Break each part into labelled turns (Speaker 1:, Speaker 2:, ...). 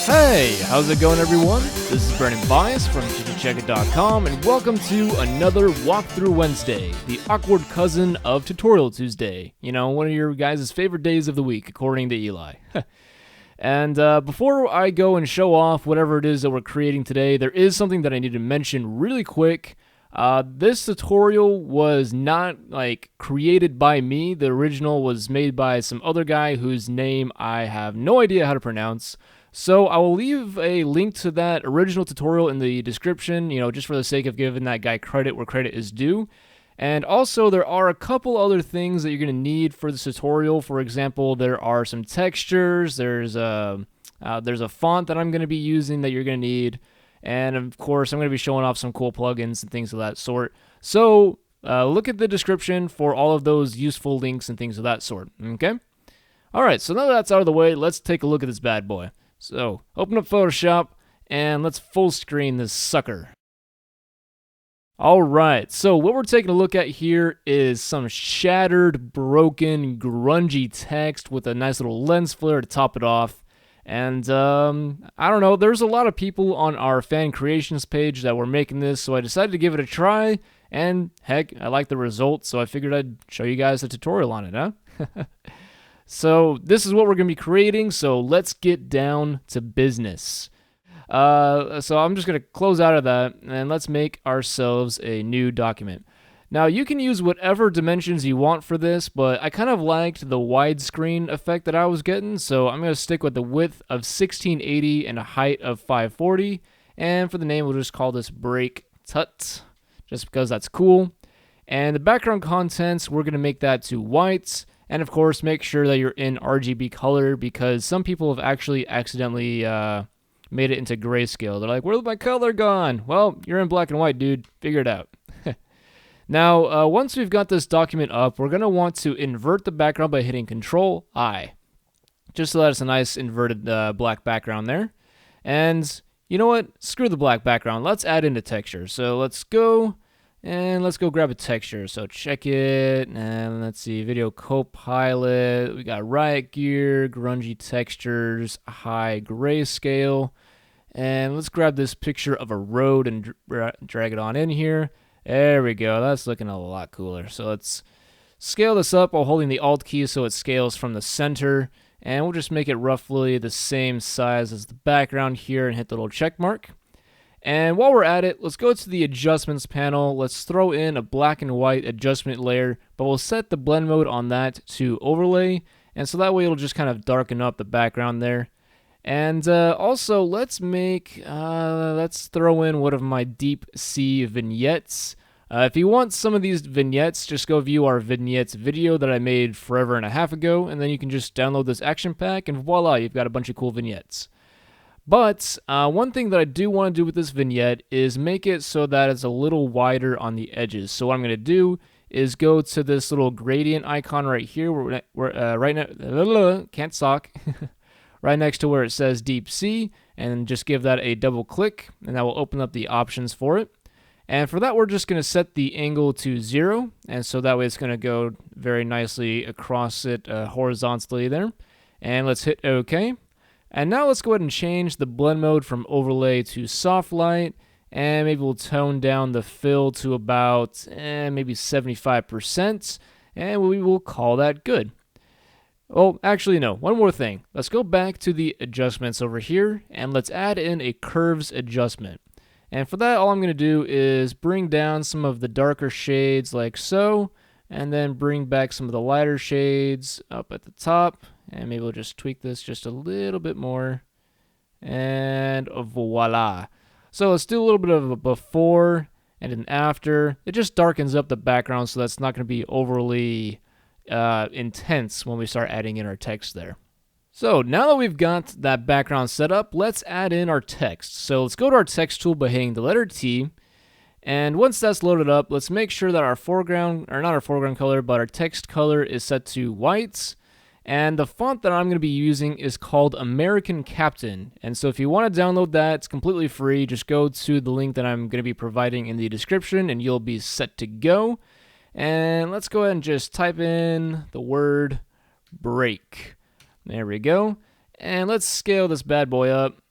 Speaker 1: Hey, how's it going everyone? This is Brandon Bias from GTCheckit.com and welcome to another Walkthrough Wednesday, the awkward cousin of Tutorial Tuesday. You know, one of your guys' favorite days of the week, according to Eli. And before I go and show off whatever it is that we're creating today, there is something that I need to mention really quick. This tutorial was not, created by me. The original was made by some other guy whose name I have no idea how to pronounce. So I will leave a link to that original tutorial in the description, just for the sake of giving that guy credit where credit is due. And also, there are a couple other things that you're going to need for this tutorial. For example, there are some textures, there's a font that I'm going to be using that you're going to need, and of course, I'm going to be showing off some cool plugins and things of that sort. So, look at the description for all of those useful links and things of that sort, okay? Alright, so now that that's out of the way, let's take a look at this bad boy. So, open up Photoshop, and let's full screen this sucker. Alright, so what we're taking a look at here is some shattered, broken, grungy text with a nice little lens flare to top it off. And, I don't know, there's a lot of people on our fan creations page that were making this, so I decided to give it a try, and heck, I like the results, so I figured I'd show you guys a tutorial on it, huh? So, this is what we're going to be creating, so let's get down to business. So I'm just going to close out of that, and let's make ourselves a new document. Now, you can use whatever dimensions you want for this, but I kind of liked the widescreen effect that I was getting, so I'm going to stick with the width of 1680 and a height of 540, and for the name, we'll just call this Break Tut, just because that's cool. And the background contents, we're going to make that to white, and of course, make sure that you're in RGB color, because some people have actually accidentally made it into grayscale. They're like, where's my color gone? Well, you're in black and white, dude. Figure it out. Now, once we've got this document up, we're going to want to invert the background by hitting Control-I, just so that it's a nice inverted black background there. And you know what? Screw the black background. Let's add in a texture. So let's go grab a texture. So check it, and let's see, Video Copilot. We got Riot Gear, grungy textures, high grayscale. And let's grab this picture of a road and drag it on in here. There we go. That's looking a lot cooler. So let's scale this up while holding the Alt key so it scales from the center. And we'll just make it roughly the same size as the background here and hit the little check mark. And while we're at it, let's go to the adjustments panel. Let's throw in a black and white adjustment layer, but we'll set the blend mode on that to overlay. And so that way it'll just kind of darken up the background there. And also, let's throw in one of my deep sea vignettes. If you want some of these vignettes, just go view our vignettes video that I made forever and a half ago, and then you can just download this action pack, and voila, you've got a bunch of cool vignettes. But one thing that I do want to do with this vignette is make it so that it's a little wider on the edges. So what I'm going to do is go to this little gradient icon right here, right now, can't talk. Right next to where it says Deep Sea, and just give that a double click, and that will open up the options for it. And for that, we're just going to set the angle to 0, and so that way it's going to go very nicely across it horizontally there. And let's hit OK. And now let's go ahead and change the blend mode from overlay to soft light, and maybe we'll tone down the fill to about maybe 75%, and we will call that good. Oh, actually, no. One more thing. Let's go back to the adjustments over here, and let's add in a curves adjustment. And for that, all I'm going to do is bring down some of the darker shades like so, and then bring back some of the lighter shades up at the top. And maybe we'll just tweak this just a little bit more. And voila. So let's do a little bit of a before and an after. It just darkens up the background, so that's not going to be overly intense when we start adding in our text there. So now that we've got that background set up, let's add in our text. So let's go to our text tool by hitting the letter T, and once that's loaded up, let's make sure that our foreground, or not our foreground color, but our text color is set to white. And the font that I'm going to be using is called American Captain. And so if you want to download that, it's completely free. Just go to the link that I'm going to be providing in the description, and you'll be set to go. And let's go ahead and just type in the word break. There we go. And let's scale this bad boy up.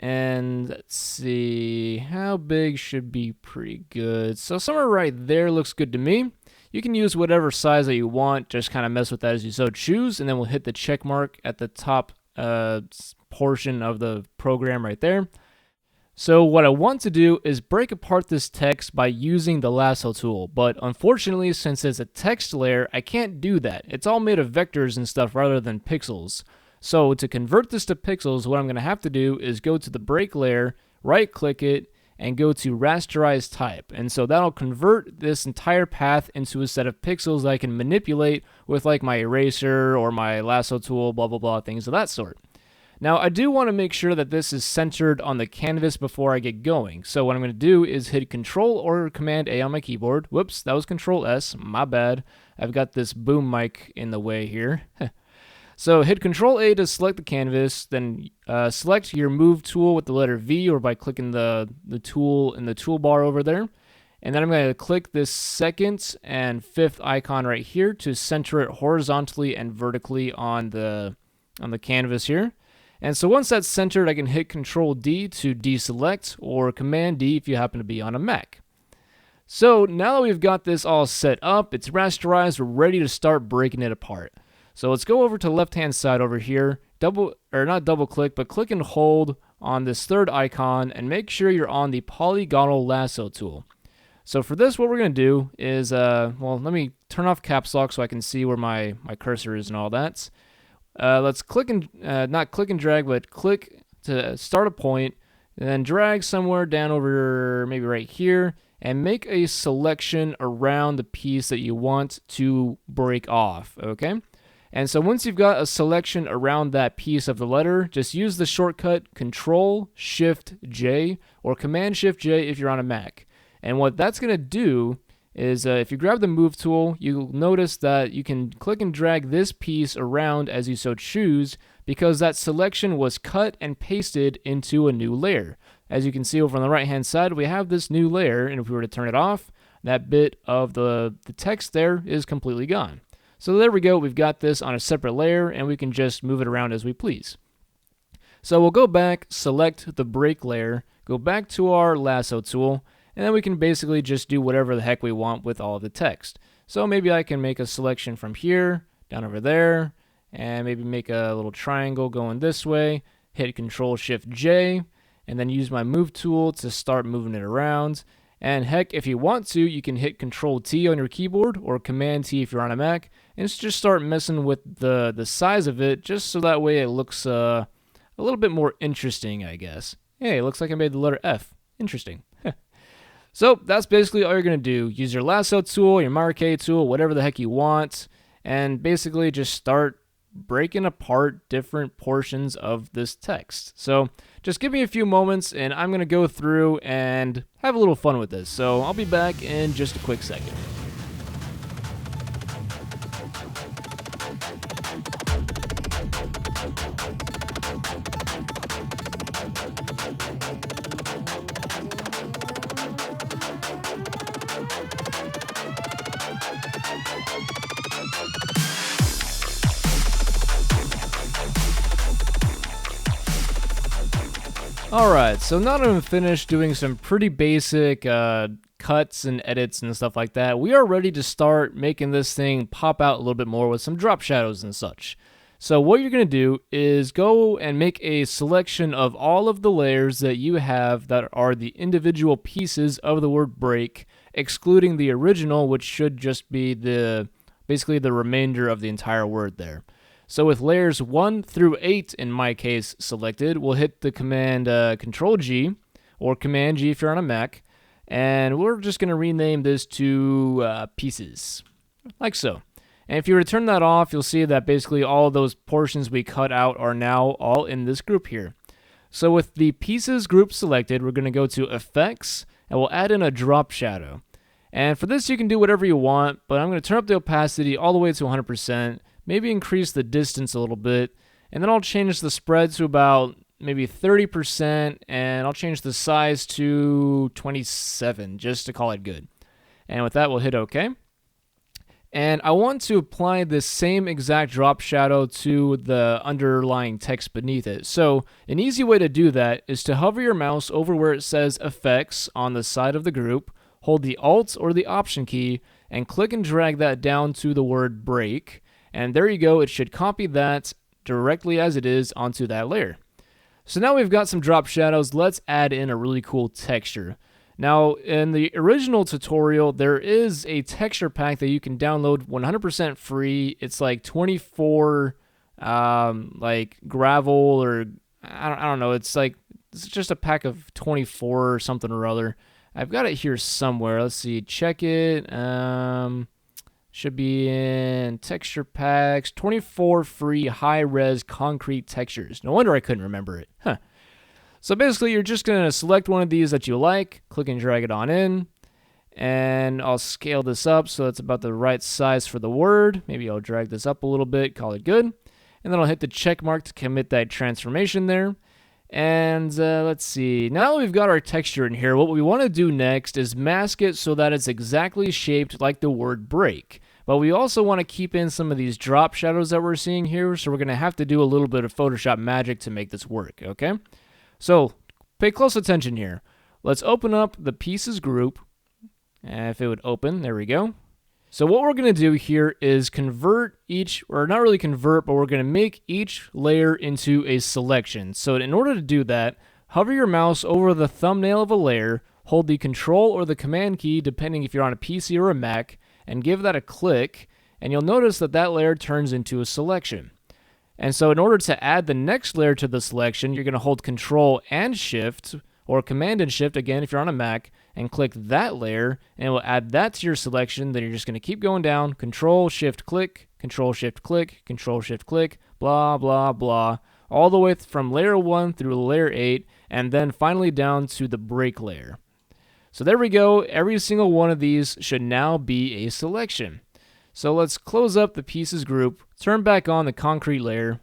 Speaker 1: and let's see, how big should be pretty good. So somewhere right there looks good to me. You can use whatever size that you want, just kind of mess with that as you so choose, and then we'll hit the check mark at the top portion of the program right there. So what I want to do is break apart this text by using the lasso tool, but unfortunately, since it's a text layer, I can't do that. It's all made of vectors and stuff rather than pixels. So to convert this to pixels, what I'm going to have to do is go to the break layer, right click it, and go to rasterize type. And so that'll convert this entire path into a set of pixels that I can manipulate with like my eraser or my lasso tool, blah, blah, blah, things of that sort. Now, I do want to make sure that this is centered on the canvas before I get going. So what I'm going to do is hit Control or Command A on my keyboard. Whoops, that was Control S, my bad. I've got this boom mic in the way here. So hit Control A to select the canvas, then select your move tool with the letter V or by clicking the tool in the toolbar over there. And then I'm going to click this second and fifth icon right here to center it horizontally and vertically on the canvas here. And so once that's centered, I can hit Control D to deselect or Command D if you happen to be on a Mac. So now that we've got this all set up, it's rasterized, we're ready to start breaking it apart. So let's go over to the left-hand side over here, not double click, but click and hold on this third icon and make sure you're on the polygonal lasso tool. So for this, what we're going to do is, well, let me turn off caps lock so I can see where my cursor is and all that. Let's click and, not click and drag, but click to start a point, and then drag somewhere down over maybe right here, and make a selection around the piece that you want to break off, okay? And so once you've got a selection around that piece of the letter, just use the shortcut Control-Shift-J or Command-Shift-J if you're on a Mac. And what that's going to do is if you grab the Move tool, you'll notice that you can click and drag this piece around as you so choose because that selection was cut and pasted into a new layer. As you can see over on the right-hand side, we have this new layer, and if we were to turn it off, that bit of the text there is completely gone. So there we go, we've got this on a separate layer, and we can just move it around as we please. So we'll go back, select the break layer, go back to our lasso tool, and then we can basically just do whatever the heck we want with all of the text. So maybe I can make a selection from here, down over there, and maybe make a little triangle going this way, hit Control-Shift-J, and then use my Move tool to start moving it around. And heck, if you want to, you can hit Control-T on your keyboard or Command-T if you're on a Mac, and just start messing with the size of it, just so that way it looks a little bit more interesting, I guess. Hey, it looks like I made the letter F. Interesting. So that's basically all you're going to do. Use your lasso tool, your marquee tool, whatever the heck you want, and basically just start breaking apart different portions of this text. So just give me a few moments and I'm going to go through and have a little fun with this. So I'll be back in just a quick second. Alright, so now that I'm finished doing some pretty basic cuts and edits and stuff like that, we are ready to start making this thing pop out a little bit more with some drop shadows and such. So what you're going to do is go and make a selection of all of the layers that you have that are the individual pieces of the word break, excluding the original, which should just be basically the remainder of the entire word there. So with layers 1 through 8 in my case selected, we'll hit the command Control-G or Command-G if you're on a Mac, and we're just going to rename this to pieces, like so. And if you were to turn that off, you'll see that basically all of those portions we cut out are now all in this group here. So with the pieces group selected, we're going to go to Effects, and we'll add in a drop shadow. And for this, you can do whatever you want, but I'm going to turn up the opacity all the way to 100%, maybe increase the distance a little bit, and then I'll change the spread to about maybe 30%, and I'll change the size to 27, just to call it good. And with that, we'll hit OK. And I want to apply this same exact drop shadow to the underlying text beneath it. So an easy way to do that is to hover your mouse over where it says Effects on the side of the group, hold the Alt or the Option key, and click and drag that down to the word break. And there you go, it should copy that directly as it is onto that layer. So now we've got some drop shadows, let's add in a really cool texture. Now, in the original tutorial, there is a texture pack that you can download 100% free. It's like 24, like gravel, or I don't know. It's just a pack of 24 or something or other. I've got it here somewhere. Let's see. Check it. Should be in texture packs. 24 free high-res concrete textures. No wonder I couldn't remember it. Huh. So basically, you're just going to select one of these that you like, click and drag it on in, and I'll scale this up so it's about the right size for the word. Maybe I'll drag this up a little bit, call it good, and then I'll hit the check mark to commit that transformation there. And let's see, now that we've got our texture in here, what we want to do next is mask it so that it's exactly shaped like the word break. But we also want to keep in some of these drop shadows that we're seeing here, so we're going to have to do a little bit of Photoshop magic to make this work, okay? So, pay close attention here. Let's open up the pieces group. If it would open, there we go. So what we're going to do here is convert each, or not really convert, but we're going to make each layer into a selection. So in order to do that, hover your mouse over the thumbnail of a layer, hold the Control or the Command key, depending if you're on a PC or a Mac, and give that a click, and you'll notice that that layer turns into a selection. And so in order to add the next layer to the selection, you're going to hold Control and Shift, or Command and Shift, again, if you're on a Mac, and click that layer, and it will add that to your selection. Then you're just going to keep going down, Control, Shift, click, Control, Shift, click, Control, Shift, click, blah, blah, blah, all the way from layer 1 through layer 8, and then finally down to the break layer. So there we go. Every single one of these should now be a selection. So let's close up the pieces group, turn back on the concrete layer,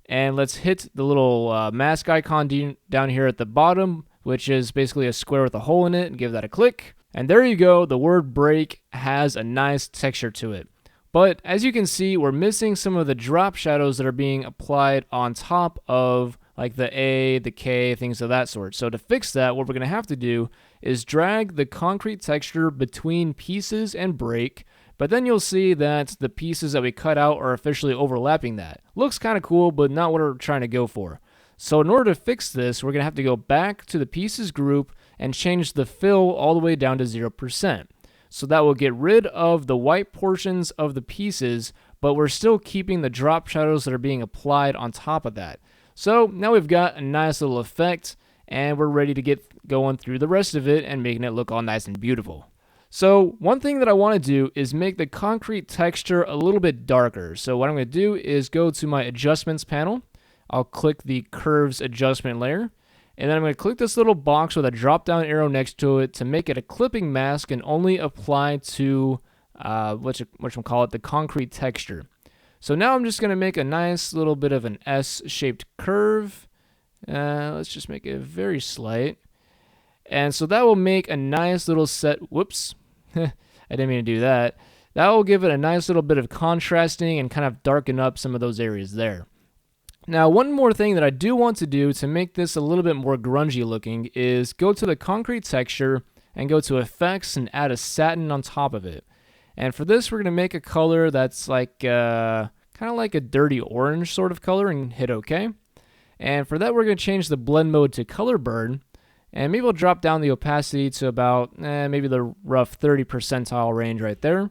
Speaker 1: and let's hit the little mask icon down here at the bottom, which is basically a square with a hole in it, and give that a click. And there you go, the word break has a nice texture to it. But as you can see, we're missing some of the drop shadows that are being applied on top of like the A, the K, things of that sort. So to fix that, what we're going to have to do is drag the concrete texture between pieces and break, but then you'll see that the pieces that we cut out are officially overlapping that. Looks kind of cool, but not what we're trying to go for. So in order to fix this, we're going to have to go back to the pieces group and change the fill all the way down to 0%. So that will get rid of the white portions of the pieces, but we're still keeping the drop shadows that are being applied on top of that. So now we've got a nice little effect, and we're ready to get going through the rest of it and making it look all nice and beautiful. So one thing that I want to do is make the concrete texture a little bit darker. So what I'm going to do is go to my adjustments panel. I'll click the curves adjustment layer, and then I'm going to click this little box with a drop down arrow next to it to make it a clipping mask and only apply to whatchamacallit, the concrete texture. So now I'm just going to make a nice little bit of an S-shaped curve. Let's just make it very slight. And so that will make a nice little set. Whoops. I didn't mean to do that. That will give it a nice little bit of contrasting and kind of darken up some of those areas there. Now, one more thing that I do want to do to make this a little bit more grungy looking is go to the concrete texture and go to effects and add a satin on top of it. And for this, we're going to make a color that's like kind of like a dirty orange sort of color and hit OK. And for that, we're going to change the blend mode to color burn. And maybe we'll drop down the opacity to about maybe the rough 30 percentile range right there.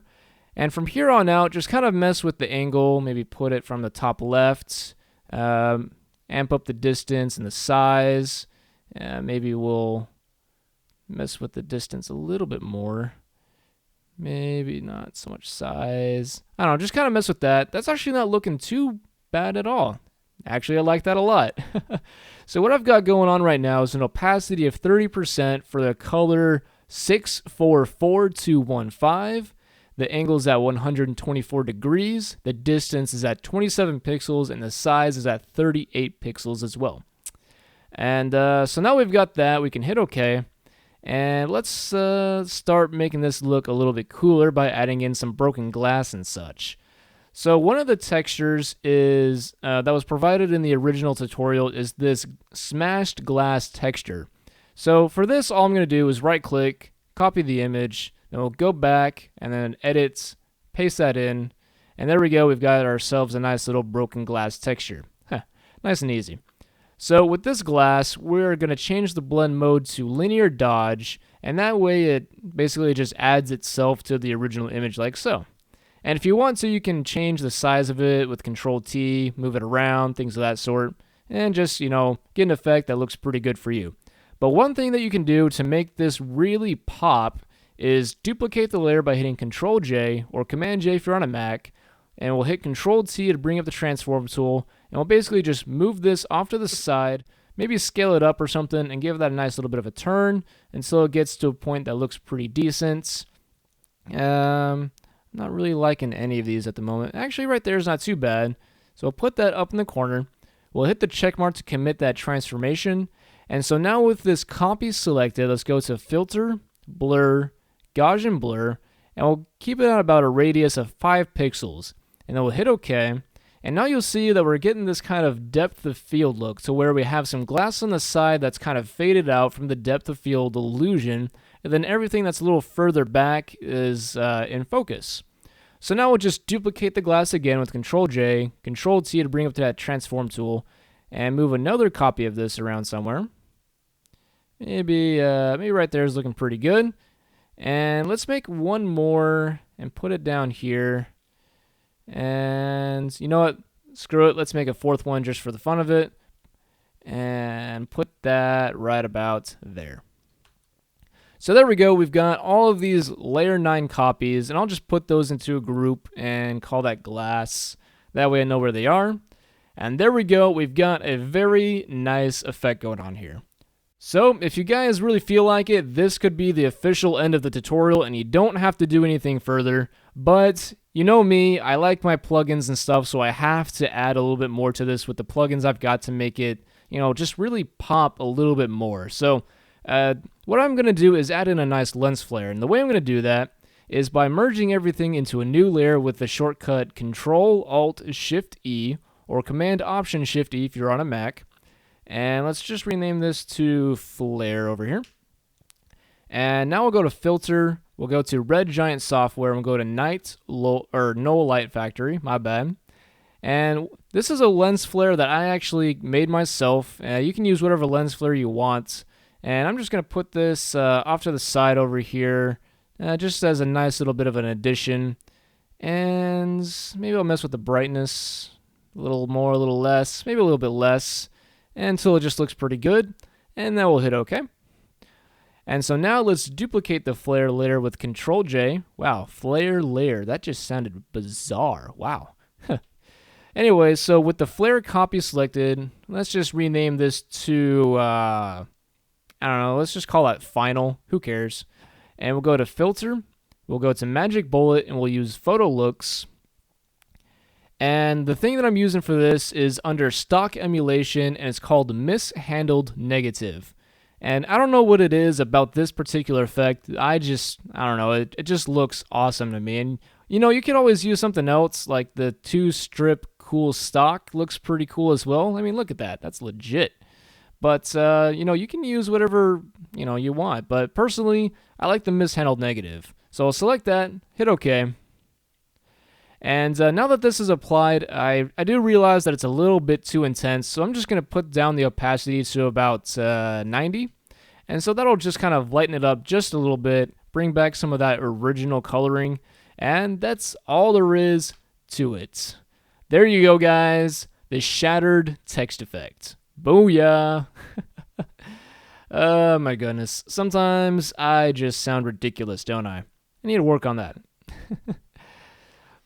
Speaker 1: And from here on out, just kind of mess with the angle, maybe put it from the top left, amp up the distance and the size. Maybe we'll mess with the distance a little bit more. Maybe not so much size. I don't know, just kind of mess with that. That's actually not looking too bad at all. Actually, I like that a lot. So what I've got going on right now is an opacity of 30% for the color 644215. The angle is at 124 degrees. The distance is at 27 pixels, and the size is at 38 pixels as well. And so now we've got that. We can hit OK. And let's start making this look a little bit cooler by adding in some broken glass and such. So one of the textures is that was provided in the original tutorial is this smashed glass texture. So for this, all I'm going to do is right click, copy the image, then we'll go back and then edit, paste that in, and there we go. We've got ourselves a nice little broken glass texture. Nice and easy. So with this glass, we're going to change the blend mode to linear dodge, and that way it basically just adds itself to the original image like so. And if you want to, you can change the size of it with Control T, move it around, things of that sort, and just, get an effect that looks pretty good for you. But one thing that you can do to make this really pop is duplicate the layer by hitting Control J or Command J if you're on a Mac, and we'll hit Control T to bring up the transform tool, and we'll basically just move this off to the side, maybe scale it up or something, and give that a nice little bit of a turn until it gets to a point that looks pretty decent. Not really liking any of these at the moment. Actually, right there is not too bad. So we'll put that up in the corner. We'll hit the check mark to commit that transformation. And so now with this copy selected, let's go to Filter, Blur, Gaussian Blur, and we'll keep it at about a radius of 5 pixels. And then we'll hit OK. And now you'll see that we're getting this kind of depth of field look to where we have some glass on the side that's kind of faded out from the depth of field illusion, and then everything that's a little further back is in focus. So now we'll just duplicate the glass again with Control J, Control T to bring up to that transform tool, and move another copy of this around somewhere. Maybe right there is looking pretty good. And let's make one more and put it down here. And you know what? Screw it. Let's make a fourth one just for the fun of it. And put that right about there. So there we go. We've got all of these layer 9 copies, and I'll just put those into a group and call that glass. That way I know where they are. And there we go. We've got a very nice effect going on here. So if you guys really feel like it, this could be the official end of the tutorial, and you don't have to do anything further. But you know me, I like my plugins and stuff, so I have to add a little bit more to this with the plugins I've got to make it, just really pop a little bit more. So what I'm going to do is add in a nice lens flare, and the way I'm going to do that is by merging everything into a new layer with the shortcut Control-Alt-Shift-E or Command-Option-Shift-E if you're on a Mac. And let's just rename this to Flare over here. And now we'll go to Filter, we'll go to Red Giant Software, and we'll go to Knoll Light Factory, my bad. And this is a lens flare that I actually made myself. You can use whatever lens flare you want. And I'm just going to put this off to the side over here, just as a nice little bit of an addition. And maybe I'll mess with the brightness a little more, a little less, maybe a little bit less, until it just looks pretty good. And then we'll hit OK. And so now let's duplicate the flare layer with Control J. Wow, flare layer. That just sounded bizarre. Wow. Anyway, so with the flare copy selected, let's just rename this to, I don't know, let's just call that Final. Who cares? And we'll go to Filter. We'll go to Magic Bullet, and we'll use Photo Looks. And the thing that I'm using for this is under Stock Emulation, and it's called Mishandled Negative. And I don't know what it is about this particular effect. I don't know, it just looks awesome to me. And, you could always use something else, like the 2-strip cool stock looks pretty cool as well. I mean, look at that. That's legit. But, you can use whatever, you want. But personally, I like the Mishandled Negative. So I'll select that, hit OK. And now that this is applied, I do realize that it's a little bit too intense, so I'm just going to put down the opacity to about 90. And so that'll just kind of lighten it up just a little bit, bring back some of that original coloring, and that's all there is to it. There you go, guys, the shattered text effect. Booyah! Oh my goodness, sometimes I just sound ridiculous, don't I? I need to work on that.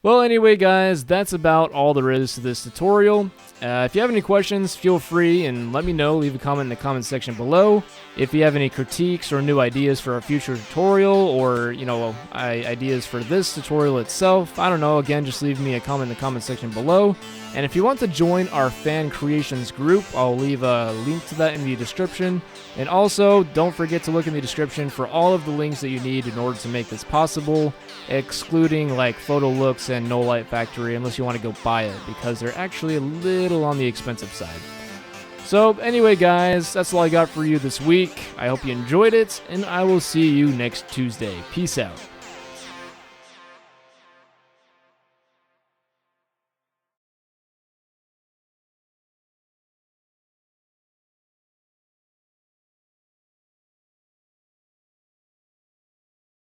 Speaker 1: Well, anyway, guys, that's about all there is to this tutorial. If you have any questions, feel free and let me know. Leave a comment in the comment section below. If you have any critiques or new ideas for a future tutorial, or, you know, ideas for this tutorial itself, I don't know, again, just leave me a comment in the comment section below. And if you want to join our fan creations group, I'll leave a link to that in the description. And also, don't forget to look in the description for all of the links that you need in order to make this possible, excluding like Photo Looks and Knoll Light Factory, unless you want to go buy it, because they're actually a little on the expensive side. So anyway, guys, that's all I got for you this week. I hope you enjoyed it, and I will see you next Tuesday. Peace out.